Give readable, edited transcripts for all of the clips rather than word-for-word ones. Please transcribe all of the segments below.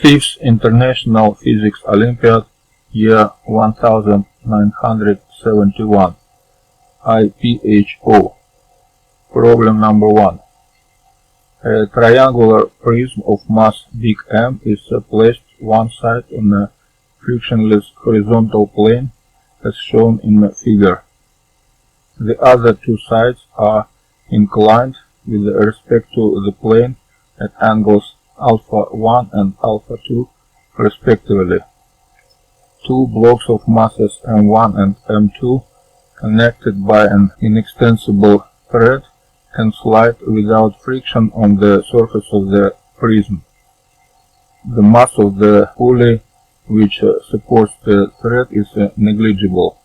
5th International Physics Olympiad, year 1971, IPHO. Problem number 1. A triangular prism of mass big M is placed one side on a frictionless horizontal plane as shown in the figure. The other two sides are inclined with respect to the plane at angles alpha 1 and alpha 2 respectively. Two blocks of masses M1 and M2 connected by an inextensible thread can slide without friction on the surface of the prism. The mass of the pulley which supports the thread is negligible.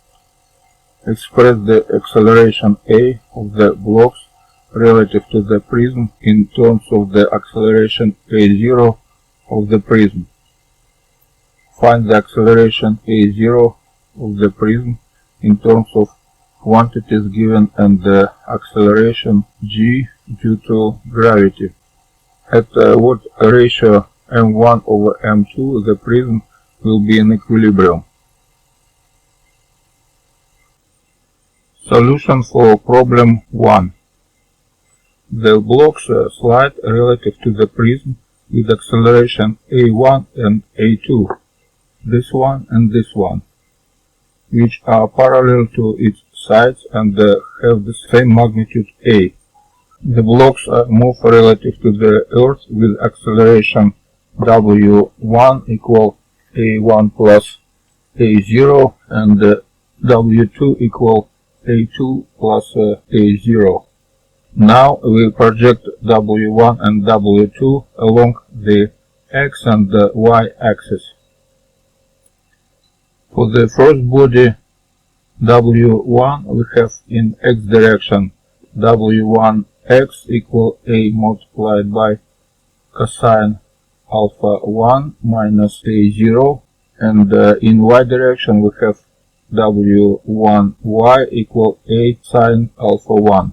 Express the acceleration A of the blocks relative to the prism in terms of the acceleration A0 of the prism. Find the acceleration A0 of the prism in terms of quantities given and the acceleration g due to gravity. At what ratio m1 over m2 the prism will be in equilibrium. Solution for problem 1. The blocks slide relative to the prism with acceleration a1 and a2, this one and this one, which are parallel to its sides and have the same magnitude a. The blocks move relative to the Earth with acceleration w1 equal a1 plus a0 and w2 equal a2 plus a0. Now we project w1 and w2 along the x and the y axis. For the first body w1 we have in x direction w1x equal a multiplied by cosine alpha 1 minus a0, and in y direction we have w1y equal a sine alpha 1.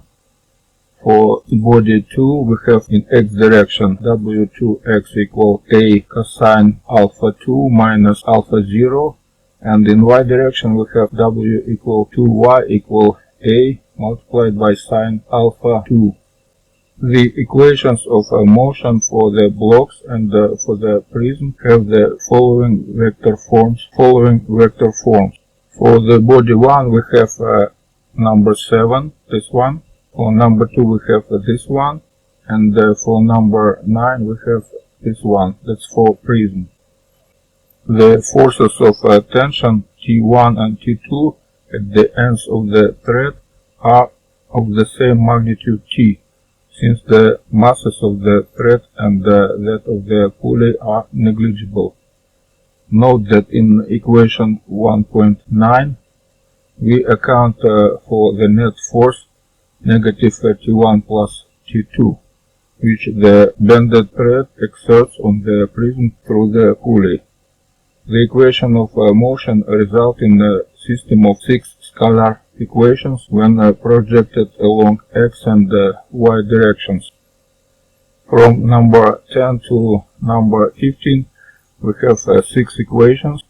For body 2 we have in x direction w2x equal a cosine alpha 2 minus alpha 0, and in y direction we have w equal 2y equal a multiplied by sine alpha 2. The equations of motion for the blocks and for the prism have the following vector forms. For the body 1 we have number 7, this one. For number 2 we have this one, and for number 9 we have this one, that's for prism. The forces of tension T1 and T2 at the ends of the thread are of the same magnitude T, since the masses of the thread and that of the pulley are negligible. Note that in equation 1.9 we account for the net force negative T1 plus T2, which the bended thread exerts on the prism through the pulley. The equation of motion results in a system of 6 scalar equations when projected along x and y directions. From number 10 to number 15 we have 6 equations.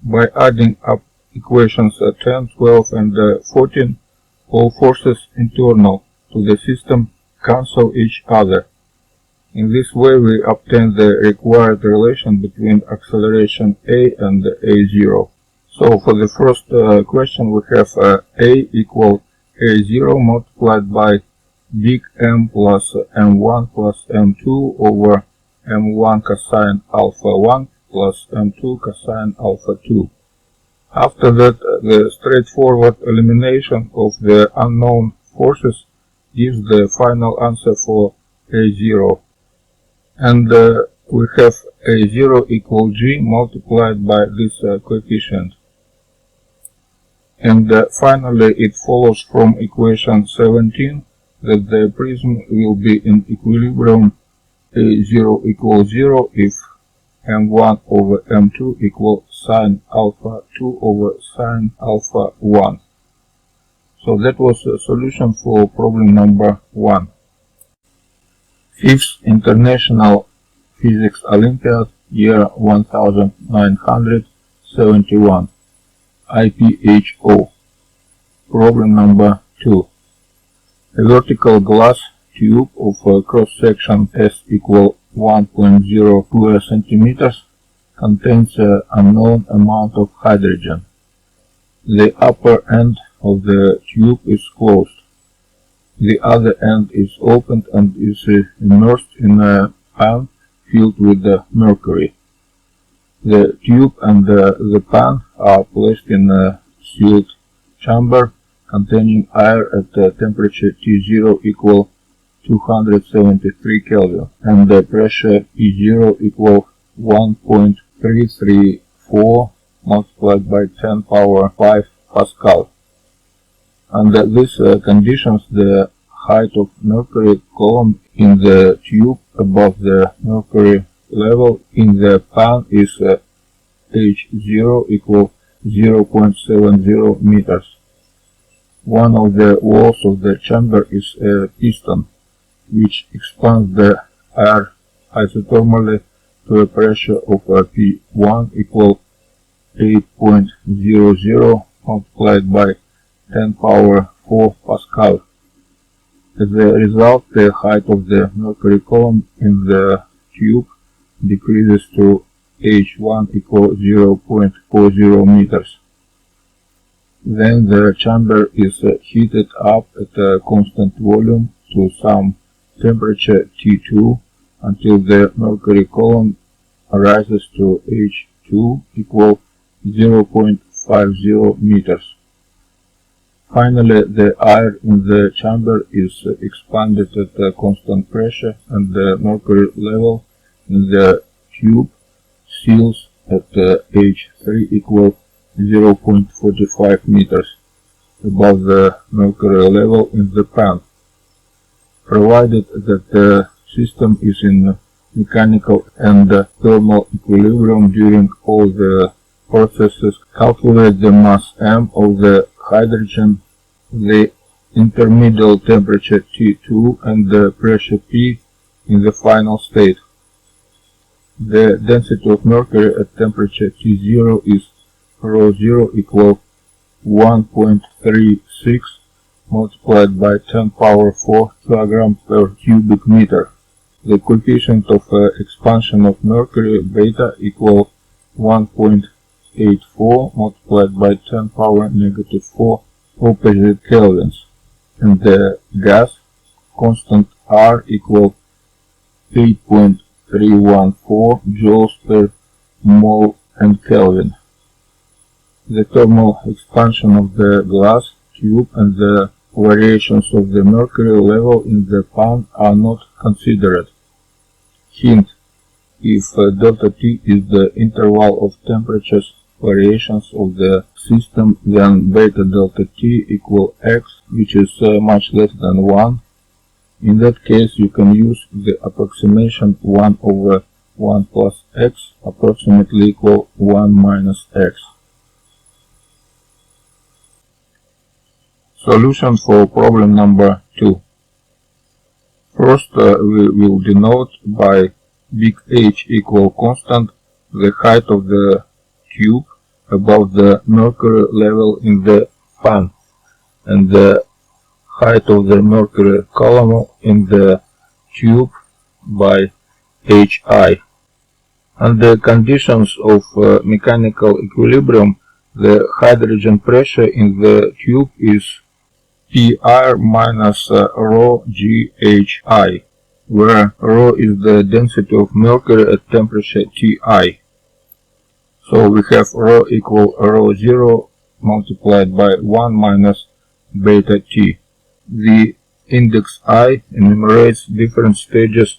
By adding up equations 10, 12 and 14, all forces internal to the system cancel each other. In this way we obtain the required relation between acceleration A and A0. So for the first question we have A equal A0 multiplied by big M plus M1 plus M2 over M1 cosine alpha 1 plus M2 cosine alpha 2. After that, the straightforward elimination of the unknown forces gives the final answer for A0. And we have A0 equal G multiplied by this coefficient. And finally, it follows from equation 17 that the prism will be in equilibrium A0 equals 0 if M1 over M2 equal sine alpha 2 over sine alpha 1. So that was a solution for problem number 1. 5th International Physics Olympiad, year 1971, IPHO. Problem number 2. A vertical glass tube of cross-section S equal 1.0 square centimeters contains an unknown amount of hydrogen. The upper end of the tube is closed. The other end is opened and is immersed in a pan filled with mercury. The tube and the pan are placed in a sealed chamber containing air at the temperature T0 equal 273 Kelvin and the pressure P0 equal 1.334 multiplied by 10 power 5 Pascal. Under these conditions, the height of mercury column in the tube above the mercury level in the pan is H0 equal 0.70 meters. One of the walls of the chamber is a piston, which expands the air isothermally to a pressure of P1 equal 8.00 multiplied by 10 power 4 Pascal. As a result, the height of the mercury column in the tube decreases to H1 equal 0.40 meters. Then the chamber is heated up at a constant volume to some temperature T2 until the mercury column rises to H2 equal 0.50 meters. Finally, the air in the chamber is expanded at a constant pressure and the mercury level in the tube seals at H3 equal 0.45 meters above the mercury level in the pan. Provided that the system is in mechanical and thermal equilibrium during all the processes, calculate the mass m of the hydrogen, the intermediate temperature T2 and the pressure P in the final state. The density of mercury at temperature T0 is ρ0 equal 1.36 multiplied by 10 power 4 kg per cubic meter. The coefficient of expansion of mercury beta equal 1.84 multiplied by 10 power negative 4 opposite kelvins, and the gas constant R equal 8.314 joules per mole and Kelvin. The thermal expansion of the glass tube and the variations of the mercury level in the pan are not considered. Hint: if delta T is the interval of temperatures variations of the system, then beta delta T equal x, which is much less than 1. In that case, you can use the approximation 1 over 1 plus x approximately equal 1 minus x. Solution for problem number 2. First, we will denote by big H equal constant the height of the tube above the mercury level in the pan and the height of the mercury column in the tube by Hi. Under conditions of mechanical equilibrium, the hydrogen pressure in the tube is Pr minus rho ghi, where rho is the density of mercury at temperature Ti. So we have rho equal ρ0 multiplied by 1 minus beta T. The index I enumerates different stages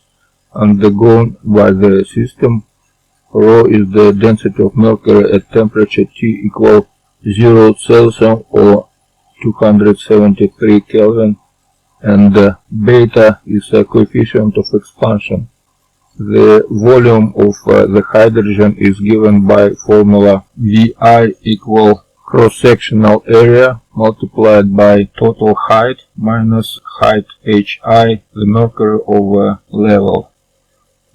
undergone by the system. Rho is the density of mercury at temperature T equal 0 Celsius or 273 Kelvin, and beta is a coefficient of expansion. The volume of the hydrogen is given by formula Vi equal cross-sectional area multiplied by total height minus height Hi, the mercury over level.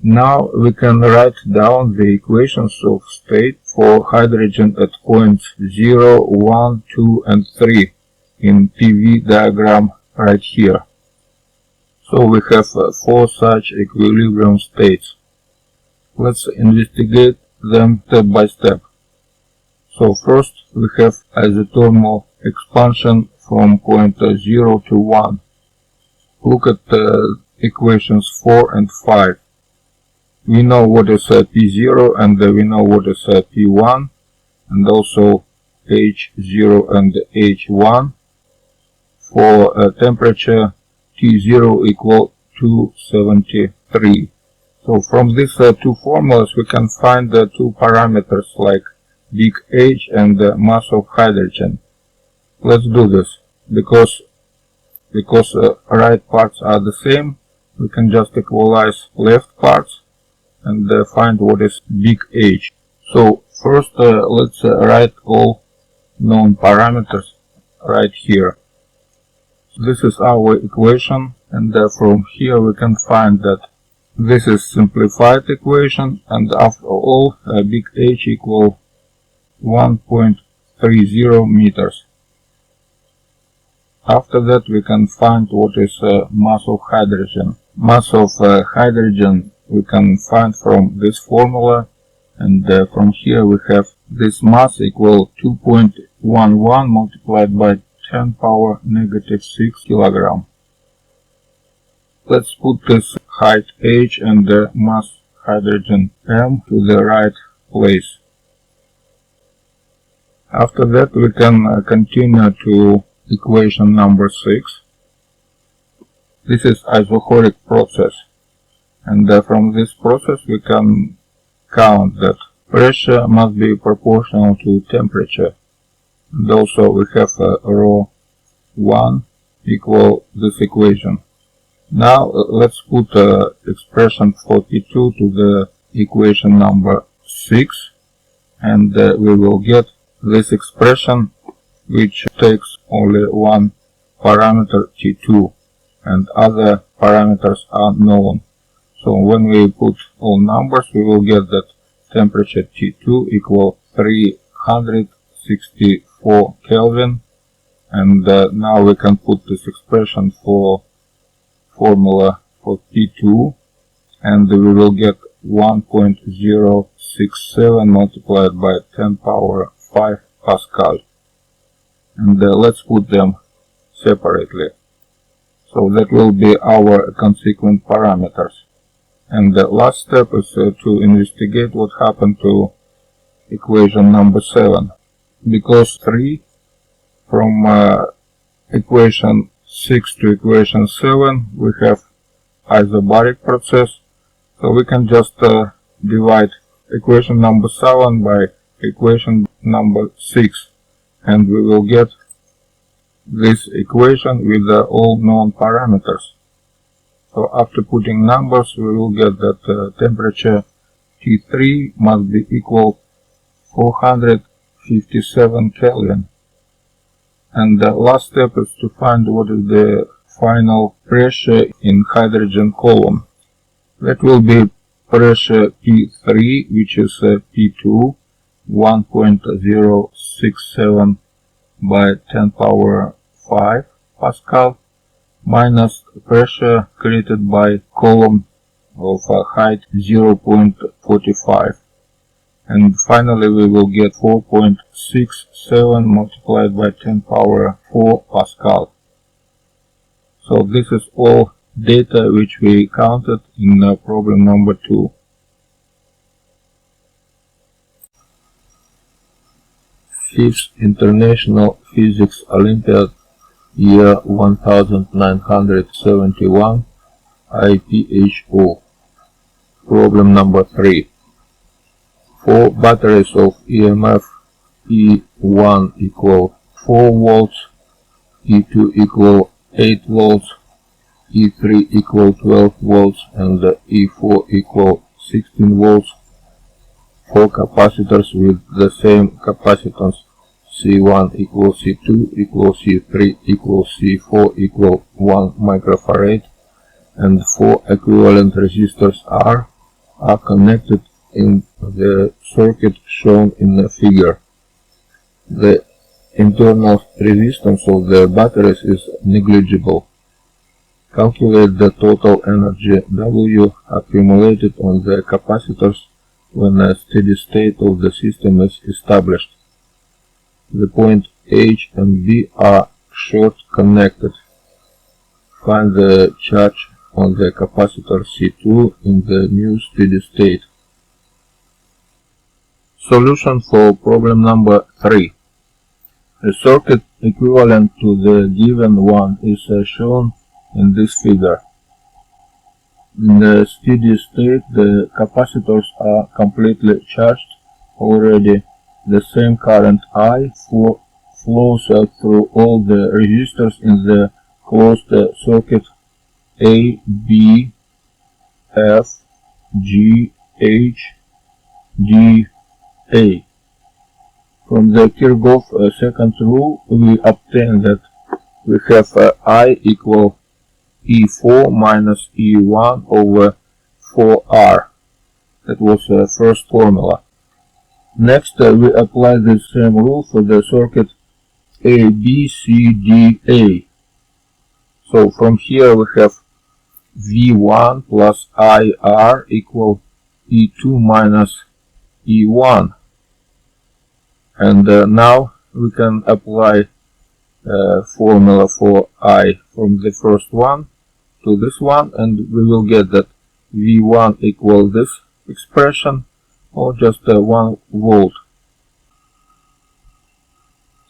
Now we can write down the equations of state for hydrogen at points 0, 1, 2, and 3 in PV diagram right here. So we have 4 such equilibrium states. Let's investigate them step by step. So first we have isothermal expansion from point 0 to 1. Look at equations 4 and 5. We know what is P0 and we know what is P1, and also H0 and H1. For temperature, T0 equal 273. So from these two formulas we can find the two parameters like big H and the mass of hydrogen. Let's do this. Because right parts are the same, we can just equalize left parts and find what is big H. So first let's write all known parameters right here. This is our equation, and from here we can find that this is simplified equation, and after all big H equal 1.30 meters. After that we can find what is mass of hydrogen. Mass of hydrogen we can find from this formula, and from here we have this mass equal 2.11 multiplied by 10 power negative 6 kilogram. Let's put this height h and the mass hydrogen m to the right place. After that we can continue to equation number 6. This is isochoric process, and from this process we can count that pressure must be proportional to temperature, and also we have rho 1 equal this equation. Now let's put expression for P2 to the equation number 6, and we will get this expression which takes only one parameter T2 and other parameters are known. So when we put all numbers we will get that temperature T2 equal 364 Kelvin, and now we can put this expression for formula for P2, and we will get 1.067 multiplied by 10 power 5 Pascal. And let's put them separately. So that will be our consequent parameters. And the last step is to investigate what happened to equation number 7. Because 3 from equation 6 to equation 7 we have isobaric process, so we can just divide equation number 7 by equation number 6, and we will get this equation with all known parameters. So after putting numbers we will get that temperature T3 must be equal 457 Kelvin. And the last step is to find what is the final pressure in hydrogen column. That will be pressure P3, which is P2, 1.067 by 10 power 5 Pascal, minus pressure created by column of height 0.45. And finally we will get 4.67 multiplied by 10 power 4 Pascal. So this is all data which we counted in problem number 2. Fifth International Physics Olympiad year 1971 IPHO. Problem number 3. 4 batteries of EMF E1 equal 4 volts, E2 equal 8 volts, E3 equal 12 volts, and E4 equal 16 volts. 4 capacitors with the same capacitance, C1 equal C2 equal C3 equal C4 equal 1 microfarad, and 4 equivalent resistors are are connected in the circuit shown in the figure. The internal resistance of the batteries is negligible. Calculate the total energy W accumulated on the capacitors when a steady state of the system is established. The point H and B are short connected. Find the charge on the capacitor C2 in the new steady state. Solution for problem number 3. A circuit equivalent to the given one is shown in this figure. In the steady state, the capacitors are completely charged already. The same current I flows through all the resistors in the closed circuit A, B, F, G, H, D, A. From the Kirchhoff second rule, we obtain that we have I equal E4 minus E1 over 4R. That was the first formula. Next, we apply the same rule for the circuit A, B, C, D, A. So from here we have V1 plus IR equal E2 minus E1. And now we can apply formula for I from the first one to this one, and we will get that V1 equal this expression, or just 1 volt.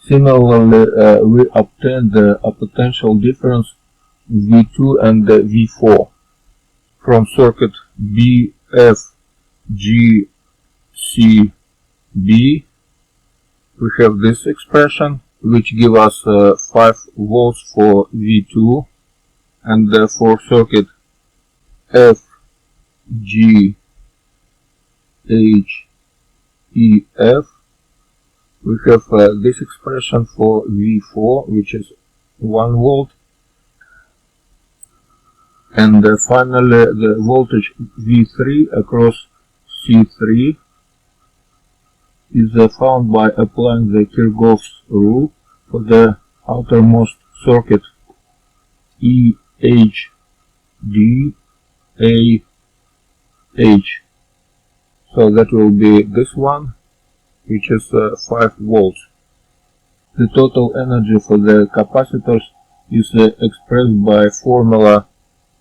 Similarly, we obtain the potential difference V2 and V4 from circuit B, F, G, C, B. We have this expression, which gives us 5 volts for V2, and for circuit F, G, H, E, F, we have this expression for V4, which is 1 volt, and finally the voltage V3 across C3 is found by applying the Kirchhoff's rule for the outermost circuit E, H, D, A, H. So that will be this one, which is 5 volts. The total energy for the capacitors is expressed by formula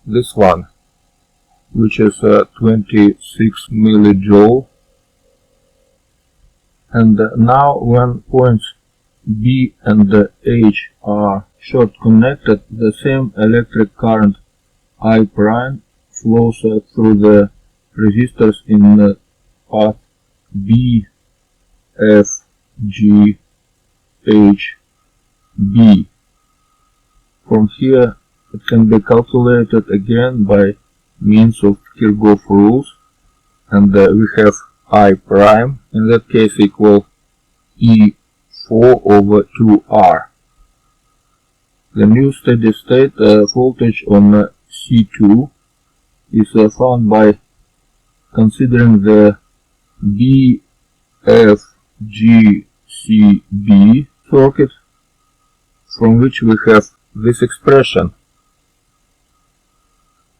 this one, which is 26 millijoule. And now when points B and H are short connected, the same electric current I prime flows through the resistors in path B, F, G, H, B. From here it can be calculated again by means of Kirchhoff rules, and we have I prime in that case equal E4 over 2R. The new steady state voltage on C2 is found by considering the B, F, G, C, B circuit, from which we have this expression.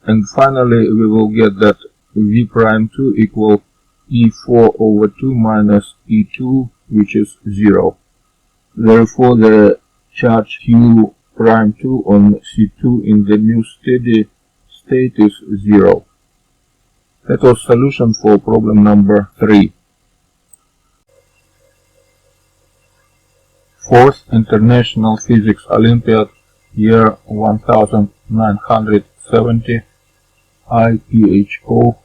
And finally we will get that V prime 2 equal E4 over 2 minus E2, which is 0. Therefore the charge Q prime 2 on C2 in the new steady state is 0. That was solution for problem number 3. Fourth International Physics Olympiad, year 1970, IPHO,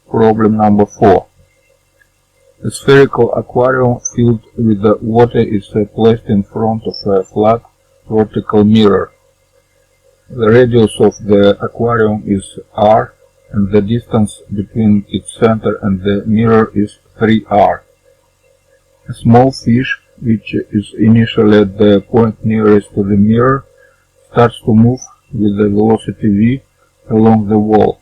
problem number 4. A spherical aquarium filled with water is placed in front of a flat vertical mirror. The radius of the aquarium is r, and the distance between its center and the mirror is 3r. A small fish, which is initially at the point nearest to the mirror, starts to move with the velocity v along the wall.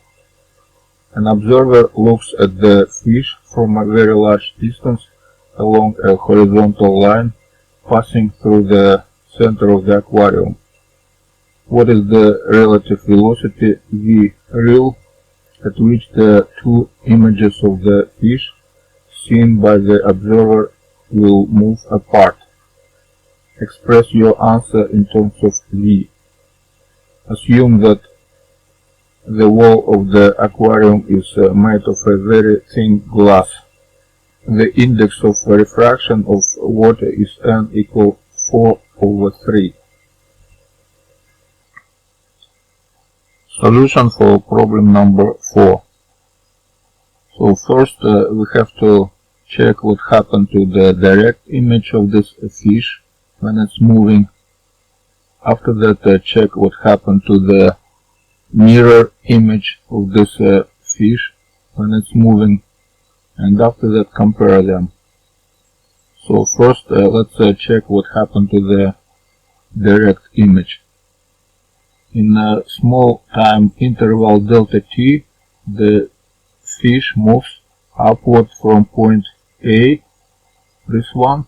An observer looks at the fish from a very large distance along a horizontal line passing through the center of the aquarium. What is the relative velocity v real at which the two images of the fish seen by the observer will move apart? Express your answer in terms of v. Assume that the wall of the aquarium is made of a very thin glass. The index of refraction of water is n equal 4/3. Solution for problem number 4. So first we have to check what happened to the direct image of this fish when it's moving. After that check what happened to the mirror image of this fish when it's moving, and after that compare them. So first let's check what happened to the direct image. In a small time interval delta t, the fish moves upward from point A, this one,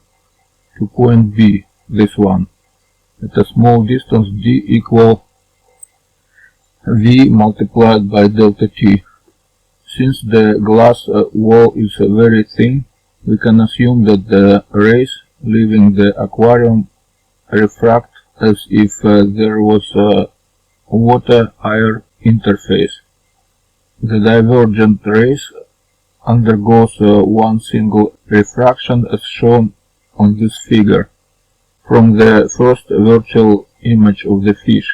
to point B, this one, at a small distance d equal v multiplied by delta t. Since the glass wall is very thin, we can assume that the rays leaving the aquarium refract as if there was a water-air interface. The divergent rays undergoes one single refraction as shown on this figure from the first virtual image of the fish.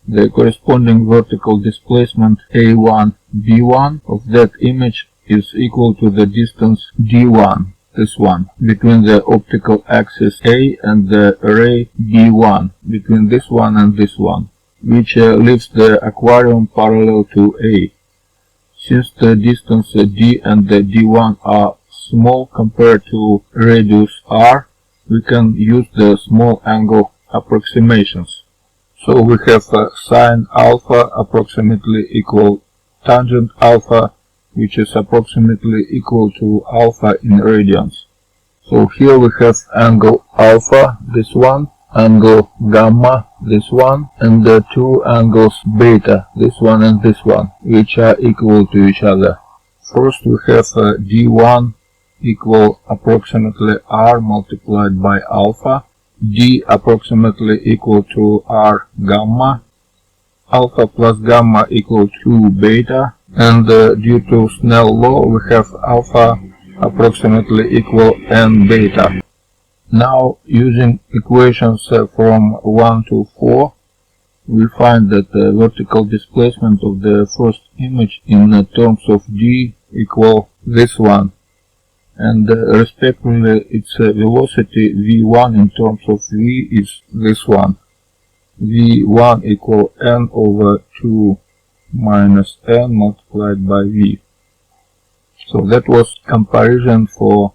The corresponding vertical displacement A1, B1 of that image is equal to the distance D1, this one, between the optical axis A and the ray B1, between this one and this one, which leaves the aquarium parallel to A. Since the distance D and the D1 are small compared to radius R, we can use the small angle approximations. So we have sine alpha approximately equal tangent alpha, which is approximately equal to alpha in radians. So here we have angle alpha, this one, angle gamma, this one, and the two angles beta, this one and this one, which are equal to each other. First we have d1 equal approximately r multiplied by alpha, d approximately equal to r gamma, alpha plus gamma equal to beta, and due to Snell law we have alpha approximately equal n beta. Now, using equations from 1 to 4, we find that the vertical displacement of the first image in terms of d equal this one, and respectively its velocity v1 in terms of v is this one, v1 equal n over 2 minus n multiplied by v. So that was comparison for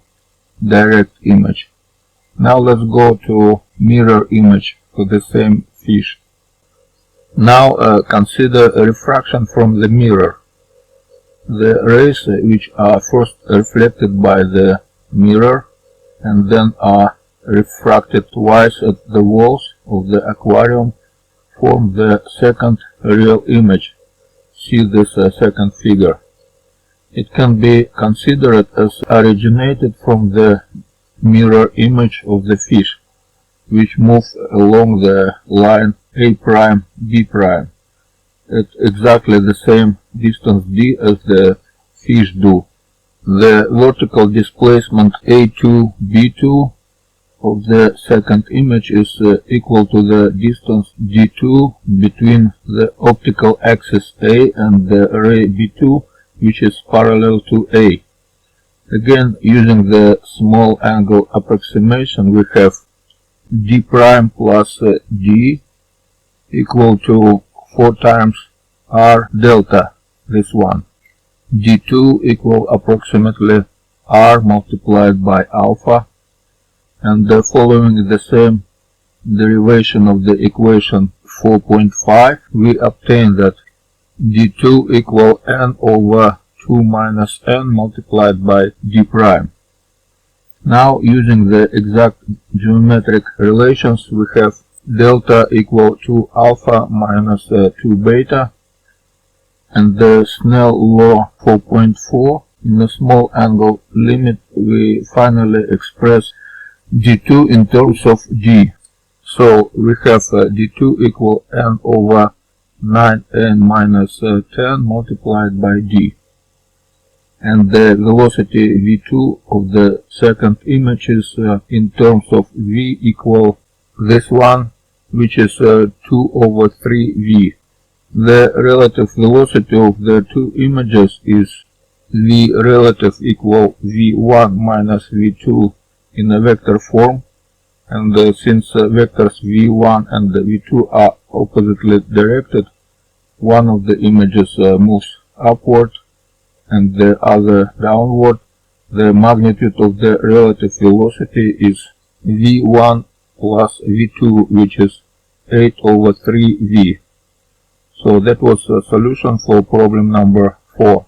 direct image. Now let's go to mirror image for the same fish. Now consider a refraction from the mirror. The rays which are first reflected by the mirror and then are refracted twice at the walls of the aquarium form the second real image. See this second figure. It can be considered as originated from the mirror image of the fish, which moves along the line A', B' at exactly the same distance d as the fish do. The vertical displacement A2, B2 of the second image is equal to the distance d2 between the optical axis A and the ray B2, which is parallel to A. Again, using the small angle approximation, we have d' plus d equal to 4 times r delta, this one. d2 equal approximately r multiplied by alpha, and following the same derivation of the equation 4.5, we obtain that d2 equal n over 2 minus n multiplied by d prime. Now, using the exact geometric relations, we have delta equal to alpha minus 2 beta, and the Snell law 4.4. In the small angle limit, we finally express d2 in terms of d. So we have d2 equal n over 9n minus 10 multiplied by d. And the velocity v2 of the second image is in terms of v equal this one, which is 2 over 3v. The relative velocity of the two images is v relative equal v1 minus v2 in a vector form, and since vectors v1 and v2 are oppositely directed, one of the images moves upward and the other downward. The magnitude of the relative velocity is v1 plus v2, which is 8 over 3v. So that was a solution for problem number 4.